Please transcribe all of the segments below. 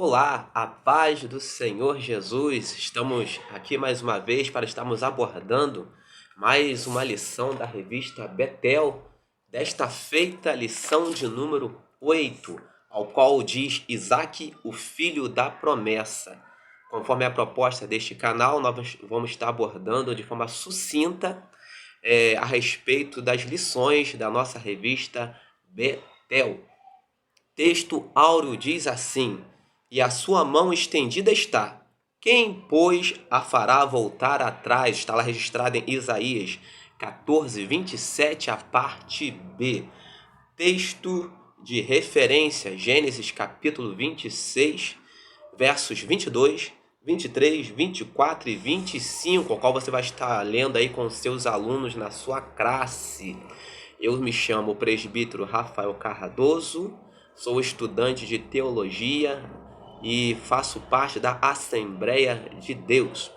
Olá, a paz do Senhor Jesus. Estamos aqui mais uma vez para estarmos abordando mais uma lição da revista Betel, desta feita lição de número 8, ao qual diz Isaque, o filho da promessa. Conforme a proposta deste canal, nós vamos estar abordando de forma sucinta a respeito das lições da nossa revista Betel. Texto áureo diz assim: e a sua mão estendida está. Quem, pois, a fará voltar atrás? Está lá registrado em Isaías 14, 27, a parte B. Texto de referência, Gênesis capítulo 26, versos 22, 23, 24 e 25, o qual você vai estar lendo aí com seus alunos na sua classe. Eu me chamo presbítero Rafael Cardoso, sou estudante de teologia e faço parte da Assembleia de Deus.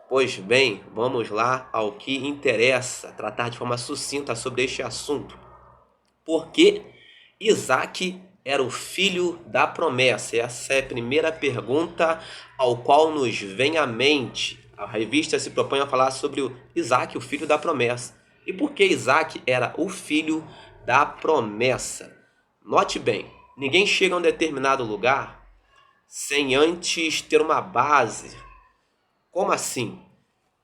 Pois bem, vamos lá ao que interessa, tratar de forma sucinta sobre este assunto. Porque Isaque era o filho da promessa? Essa é a primeira pergunta ao qual nos vem à mente. A revista se propõe a falar sobre o Isaque, o filho da promessa. E por que Isaque era o filho da promessa? Note bem, ninguém chega a um determinado lugar sem antes ter uma base. Como assim?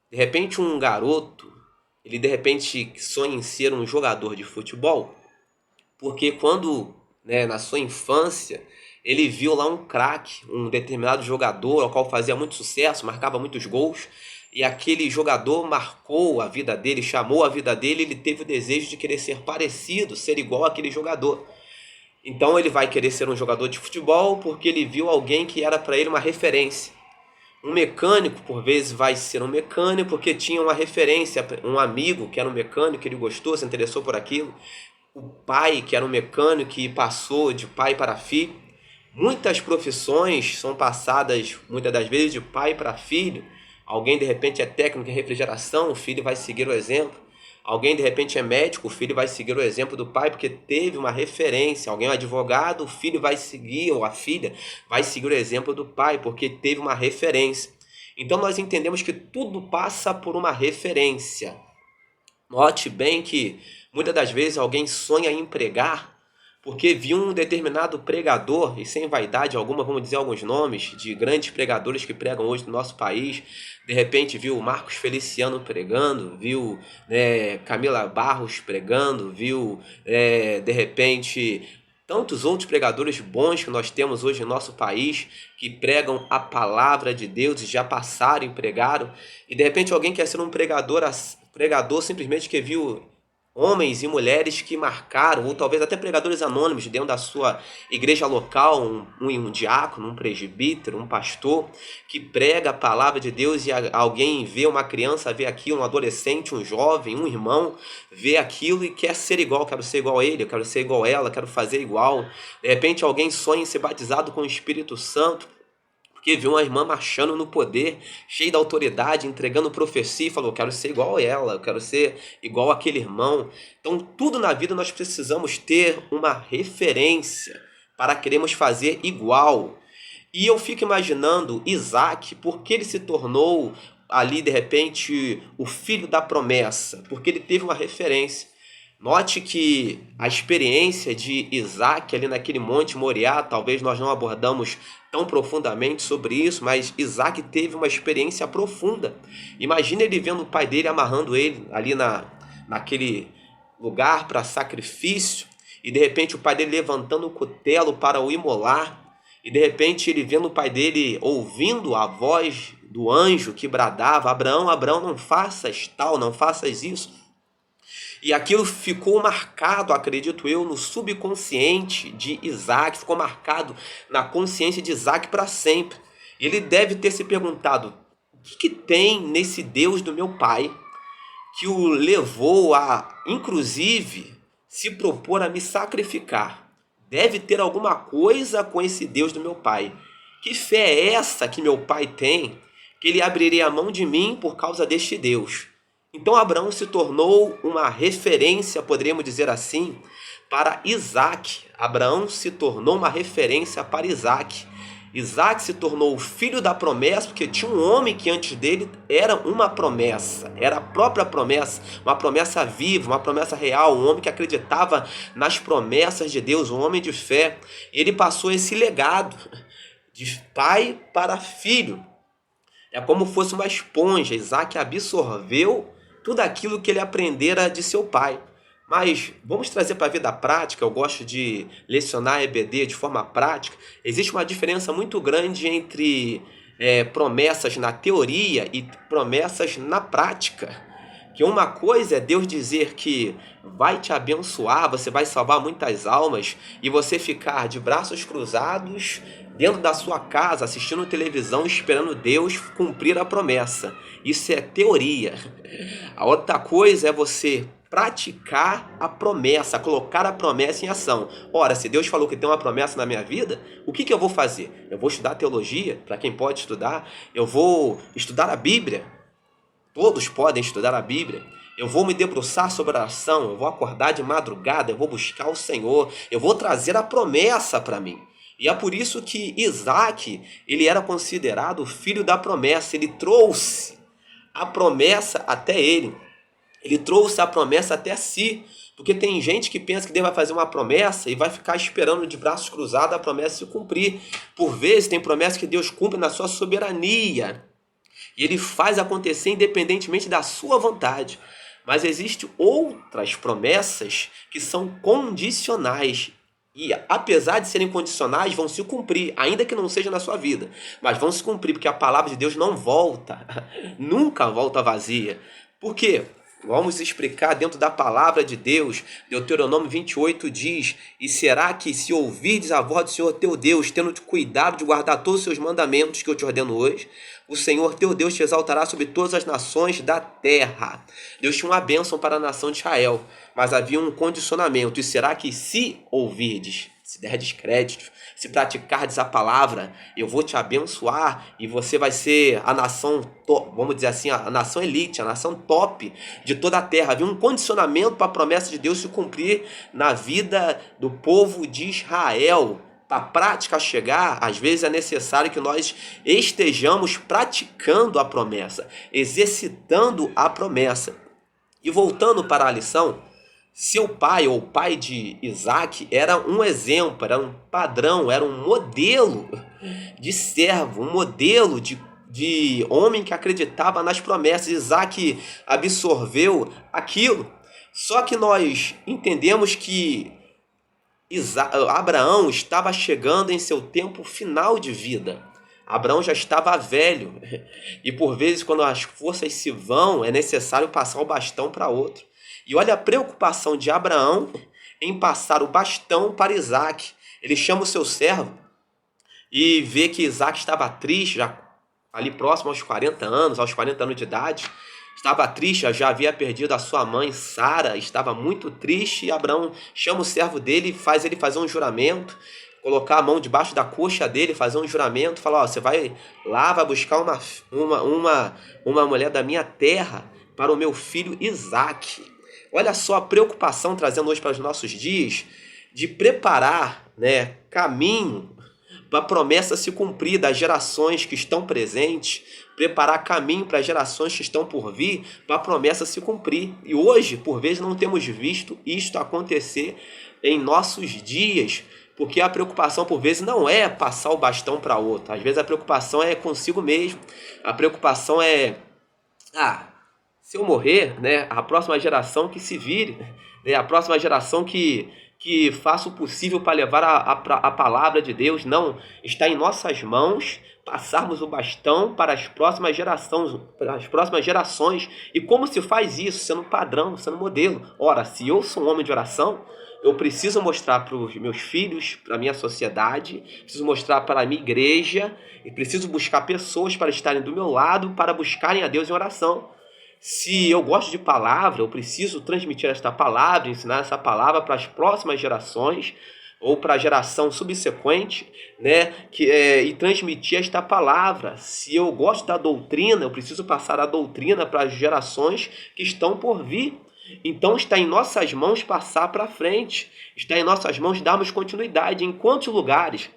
De repente um garoto, ele de repente sonha em ser um jogador de futebol, porque quando, na sua infância, ele viu lá um craque, um determinado jogador ao qual fazia muito sucesso, marcava muitos gols, e aquele jogador marcou a vida dele, chamou a vida dele, ele teve o desejo de querer ser parecido, ser igual àquele jogador. Então ele vai querer ser um jogador de futebol porque ele viu alguém que era para ele uma referência. Um mecânico, por vezes, vai ser um mecânico porque tinha uma referência, um amigo que era um mecânico, que ele gostou, se interessou por aquilo. O pai, que era um mecânico e passou de pai para filho. Muitas profissões são passadas, muitas das vezes, de pai para filho. Alguém, de repente, é técnico em refrigeração, o filho vai seguir o exemplo. Alguém, de repente, é médico, o filho vai seguir o exemplo do pai porque teve uma referência. Alguém é um advogado, o filho vai seguir, ou a filha vai seguir o exemplo do pai porque teve uma referência. Então, nós entendemos que tudo passa por uma referência. Note bem que muitas das vezes alguém sonha em pregar porque viu um determinado pregador, e sem vaidade alguma, vamos dizer alguns nomes de grandes pregadores que pregam hoje no nosso país. De repente viu Marcos Feliciano pregando, viu Camila Barros pregando, viu de repente tantos outros pregadores bons que nós temos hoje no nosso país, que pregam a palavra de Deus e já passaram e pregaram. E de repente alguém quer ser um pregador simplesmente que viu homens e mulheres que marcaram, ou talvez até pregadores anônimos dentro da sua igreja local, um diácono, um presbítero, um pastor, que prega a palavra de Deus, e alguém vê uma criança, vê aquilo, um adolescente, um jovem, um irmão, vê aquilo e quer ser igual. Quero ser igual a ele, eu quero ser igual a ela, quero fazer igual. De repente alguém sonha em ser batizado com o Espírito Santo, porque viu uma irmã marchando no poder, cheia da autoridade, entregando profecia, e falou: eu quero ser igual a ela, eu quero ser igual àquele irmão. Então, tudo na vida nós precisamos ter uma referência para queremos fazer igual. E eu fico imaginando Isaque, porque ele se tornou ali, de repente, o filho da promessa, porque ele teve uma referência. Note que a experiência de Isaque ali naquele Monte Moriá, talvez nós não abordamos tão profundamente sobre isso, mas Isaque teve uma experiência profunda. Imagina ele vendo o pai dele amarrando ele ali naquele lugar para sacrifício, e de repente o pai dele levantando o cutelo para o imolar, e de repente ele vendo o pai dele ouvindo a voz do anjo que bradava: Abraão, Abraão, não faças tal, não faças isso. E aquilo ficou marcado, acredito eu, no subconsciente de Isaque, ficou marcado na consciência de Isaque para sempre. Ele deve ter se perguntado: o que tem nesse Deus do meu pai que o levou a, inclusive, se propor a me sacrificar? Deve ter alguma coisa com esse Deus do meu pai. Que fé é essa que meu pai tem, que ele abriria a mão de mim por causa deste Deus? Então Abraão se tornou uma referência, poderíamos dizer assim, para Isaque. Abraão se tornou uma referência para Isaque. Isaac se tornou o filho da promessa porque tinha um homem que antes dele era uma promessa, era a própria promessa, uma promessa viva, uma promessa real, um homem que acreditava nas promessas de Deus, um homem de fé. Ele passou esse legado de pai para filho. É como fosse uma esponja. Isaac absorveu tudo aquilo que ele aprendera de seu pai. Mas vamos trazer para a vida prática. Eu gosto de lecionar EBD de forma prática. Existe uma diferença muito grande entre promessas na teoria e promessas na prática. Que uma coisa é Deus dizer que vai te abençoar, você vai salvar muitas almas, e você ficar de braços cruzados dentro da sua casa, assistindo televisão, esperando Deus cumprir a promessa. Isso é teoria. A outra coisa é você praticar a promessa, colocar a promessa em ação. Ora, se Deus falou que tem uma promessa na minha vida, o que eu vou fazer? Eu vou estudar teologia, para quem pode estudar. Eu vou estudar a Bíblia. Todos podem estudar a Bíblia. Eu vou me debruçar sobre a oração, eu vou acordar de madrugada, eu vou buscar o Senhor, eu vou trazer a promessa para mim. E é por isso que Isaac, ele era considerado o filho da promessa. Ele trouxe a promessa até ele. Ele trouxe a promessa até si. Porque tem gente que pensa que Deus vai fazer uma promessa e vai ficar esperando de braços cruzados a promessa se cumprir. Por vezes tem promessa que Deus cumpre na sua soberania. E ele faz acontecer independentemente da sua vontade. Mas existem outras promessas que são condicionais. E apesar de serem condicionais, vão se cumprir, ainda que não seja na sua vida. Mas vão se cumprir, porque a palavra de Deus não volta. Nunca volta vazia. Por quê? Vamos explicar dentro da palavra de Deus. Deuteronômio 28 diz: e será que se ouvirdes a voz do Senhor teu Deus, tendo cuidado de guardar todos os seus mandamentos que eu te ordeno hoje, o Senhor teu Deus te exaltará sobre todas as nações da terra. Deus tinha uma bênção para a nação de Israel, mas havia um condicionamento. E será que se ouvirdes, se derdes crédito, se praticardes a palavra, eu vou te abençoar e você vai ser a nação, vamos dizer assim, a nação elite, a nação top de toda a terra. Havia um condicionamento para a promessa de Deus se cumprir na vida do povo de Israel. Para a prática chegar, às vezes é necessário que nós estejamos praticando a promessa, exercitando a promessa. E voltando para a lição, seu pai, ou o pai de Isaac, era um exemplo, era um padrão, era um modelo de servo, um modelo de homem que acreditava nas promessas. Isaac absorveu aquilo. Só que nós entendemos que Abraão estava chegando em seu tempo final de vida. Abraão já estava velho. E por vezes, quando as forças se vão, é necessário passar o bastão para outro. E olha a preocupação de Abraão em passar o bastão para Isaac. Ele chama o seu servo e vê que Isaac estava triste, já ali próximo aos 40 anos, de idade. Estava triste, já havia perdido a sua mãe, Sara, estava muito triste. E Abraão chama o servo dele e faz ele fazer um juramento, colocar a mão debaixo da coxa dele, fazer um juramento, falar: ó, você vai lá, vai buscar uma mulher da minha terra para o meu filho Isaac. Olha só a preocupação, trazendo hoje para os nossos dias, de preparar, caminho para a promessa se cumprir das gerações que estão presentes, preparar caminho para as gerações que estão por vir, para a promessa se cumprir. E hoje, por vezes, não temos visto isto acontecer em nossos dias, porque a preocupação, por vezes, não é passar o bastão para outro. Às vezes a preocupação é consigo mesmo. A preocupação é: se eu morrer, a próxima geração que se vire, a próxima geração que faça o possível para levar a palavra de Deus. Não, está em nossas mãos passarmos o bastão para as próximas gerações. E como se faz isso? Sendo padrão, sendo modelo. Ora, se eu sou um homem de oração, eu preciso mostrar para os meus filhos, para a minha sociedade, preciso mostrar para a minha igreja, e preciso buscar pessoas para estarem do meu lado, para buscarem a Deus em oração. Se eu gosto de palavra, eu preciso transmitir esta palavra, ensinar essa palavra para as próximas gerações, ou para a geração subsequente, e transmitir esta palavra. Se eu gosto da doutrina, eu preciso passar a doutrina para as gerações que estão por vir. Então está em nossas mãos passar para frente, está em nossas mãos darmos continuidade. Em quantos lugares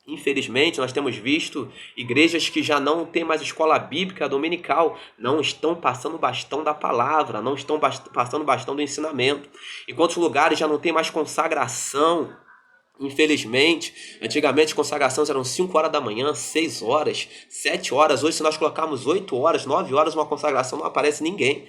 Infelizmente, nós temos visto igrejas que já não têm mais escola bíblica dominical, não estão passando o bastão da palavra, não estão passando o bastão do ensinamento. Em quantos lugares já não tem mais consagração. Infelizmente, antigamente consagrações eram 5 horas da manhã, 6 horas, 7 horas. Hoje, se nós colocarmos 8 horas, 9 horas, uma consagração, não aparece ninguém.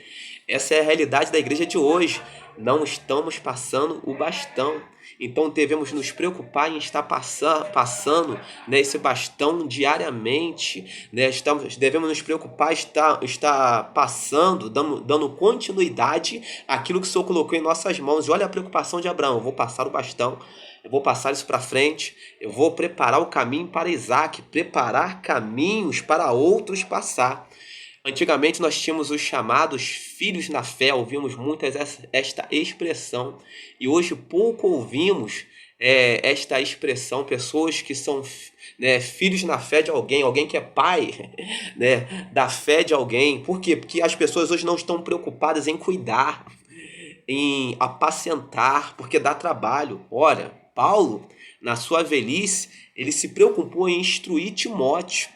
Essa é a realidade da igreja de hoje. Não estamos passando o bastão. Então devemos nos preocupar em estar passando, né, esse bastão diariamente, né? Devemos nos preocupar em estar passando, dando continuidade àquilo que o Senhor colocou em nossas mãos. E olha a preocupação de Abraão: eu vou passar o bastão, eu vou passar isso para frente, eu vou preparar o caminho para Isaac, preparar caminhos para outros passar. Antigamente nós tínhamos os chamados filhos na fé, ouvimos muito esta expressão, e hoje pouco ouvimos esta expressão, pessoas que são, né, filhos na fé de alguém, alguém que é pai, né, da fé de alguém. Por quê? Porque as pessoas hoje não estão preocupadas em cuidar, em apacentar, porque dá trabalho. Olha, Paulo, na sua velhice, ele se preocupou em instruir Timóteo.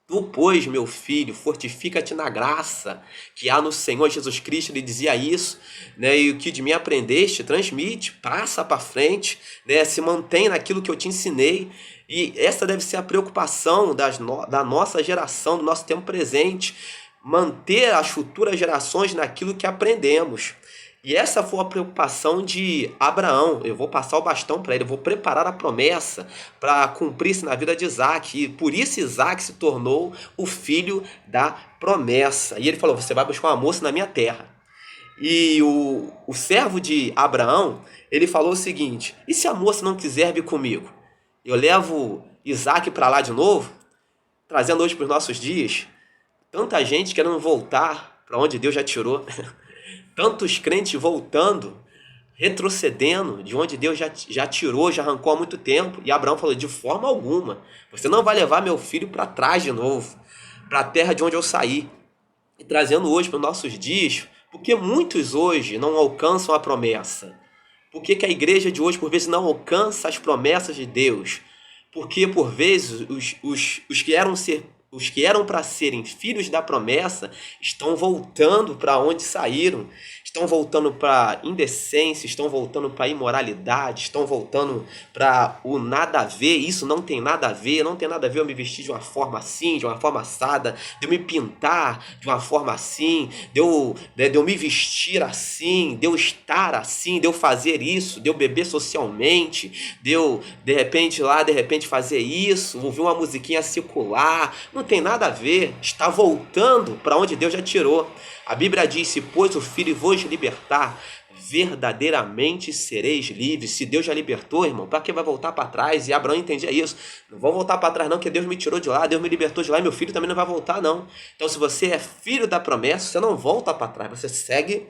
Tu, pois, meu filho, fortifica-te na graça que há no Senhor Jesus Cristo. Ele dizia isso, né? E o que de mim aprendeste, transmite, passa para frente, né? Se mantém naquilo que eu te ensinei. E essa deve ser a preocupação da nossa geração, do nosso tempo presente, manter as futuras gerações naquilo que aprendemos. E essa foi a preocupação de Abraão. Eu vou passar o bastão para ele, eu vou preparar a promessa para cumprir-se na vida de Isaac. E por isso Isaac se tornou o filho da promessa. E ele falou: você vai buscar uma moça na minha terra. E o servo de Abraão, ele falou o seguinte: e se a moça não quiser vir comigo? Eu levo Isaac para lá de novo? Trazendo hoje para os nossos dias, tanta gente querendo voltar para onde Deus já tirou. Tantos crentes voltando, retrocedendo de onde Deus já tirou, já arrancou há muito tempo. E Abraão falou: de forma alguma, você não vai levar meu filho para trás de novo, para a terra de onde eu saí. E trazendo hoje para os nossos dias, porque muitos hoje não alcançam a promessa. Por que a igreja de hoje, por vezes, não alcança as promessas de Deus? Porque, por vezes, os que eram para serem filhos da promessa estão voltando para onde saíram, estão voltando para indecência, estão voltando para imoralidade, estão voltando para o nada a ver. Isso não tem nada a ver, não tem nada a ver eu me vestir de uma forma assim, de uma forma assada, de eu me pintar de uma forma assim, de eu me vestir assim, de eu estar assim, de eu fazer isso, de eu beber socialmente, de eu de repente fazer isso, ouvir uma musiquinha secular. Não tem nada a ver, está voltando para onde Deus já tirou. A Bíblia diz: se pois o Filho vos libertar, verdadeiramente sereis livres. Se Deus já libertou, irmão, para que vai voltar para trás? E Abraão entendia isso: não vou voltar para trás não, que Deus me tirou de lá, Deus me libertou de lá, e meu filho também não vai voltar não. Então, se você é filho da promessa, você não volta para trás, você segue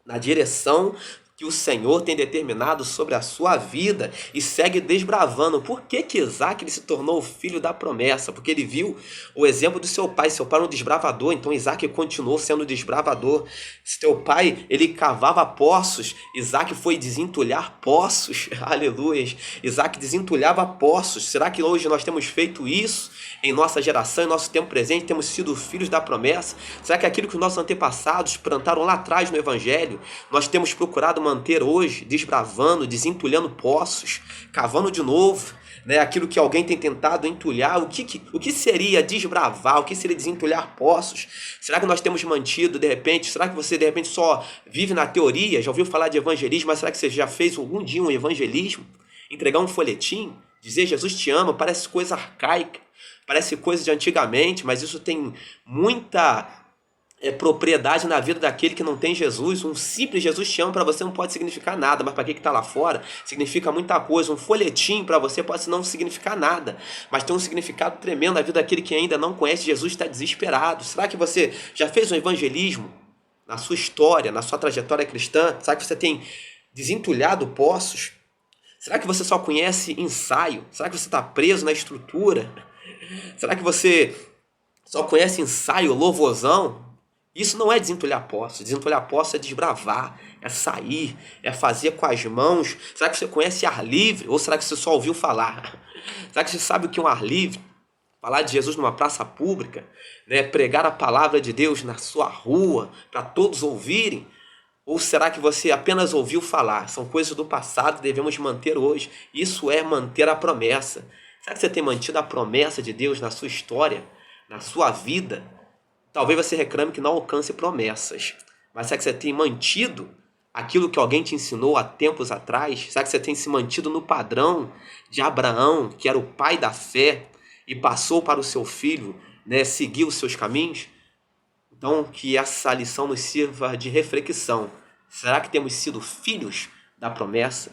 na direção que o Senhor tem determinado sobre a sua vida e segue desbravando. Por que Isaac ele se tornou o filho da promessa? Porque ele viu o exemplo do seu pai. Seu pai era um desbravador, então Isaac continuou sendo desbravador. Seu pai, ele cavava poços, Isaac foi desentulhar poços. Aleluia! Isaac desentulhava poços. Será que hoje nós temos feito isso em nossa geração, em nosso tempo presente? Temos sido filhos da promessa? Será que aquilo que os nossos antepassados plantaram lá atrás no Evangelho, nós temos procurado manter hoje, desbravando, desentulhando poços, cavando de novo, né? Aquilo que alguém tem tentado entulhar? O que seria desbravar? O que seria desentulhar poços? Será que nós temos mantido, de repente? Será que você, de repente, só vive na teoria? Já ouviu falar de evangelismo, mas será que você já fez algum dia um evangelismo? Entregar um folhetim? Dizer Jesus te ama? Parece coisa arcaica, parece coisa de antigamente, mas isso tem muita propriedade na vida daquele que não tem Jesus. Um simples Jesus te ama para você não pode significar nada, mas para aquele que está lá fora significa muita coisa. Um folhetim para você pode não significar nada, mas tem um significado tremendo na vida daquele que ainda não conhece Jesus, está desesperado. Será que você já fez um evangelismo na sua história, na sua trajetória cristã? Será que você tem desentulhado poços? Será que você só conhece ensaio? Será que você está preso na estrutura? Será que você só conhece ensaio, louvorzão? Isso não é desentulhar poços. Desentulhar poços é desbravar, é sair, é fazer com as mãos. Será que você conhece ar livre? Ou será que você só ouviu falar? Será que você sabe o que é um ar livre? Falar de Jesus numa praça pública, né? Pregar a palavra de Deus na sua rua, para todos ouvirem? Ou será que você apenas ouviu falar? São coisas do passado, devemos manter hoje. Isso é manter a promessa. Será que você tem mantido a promessa de Deus na sua história, na sua vida? Talvez você reclame que não alcance promessas. Mas será que você tem mantido aquilo que alguém te ensinou há tempos atrás? Será que você tem se mantido no padrão de Abraão, que era o pai da fé, e passou para o seu filho, né, seguir os seus caminhos? Então, que essa lição nos sirva de reflexão. Será que temos sido filhos da promessa?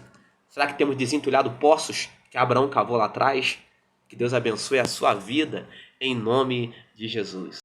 Será que temos desentulhado poços que Abraão cavou lá atrás? Que Deus abençoe a sua vida, em nome de Jesus.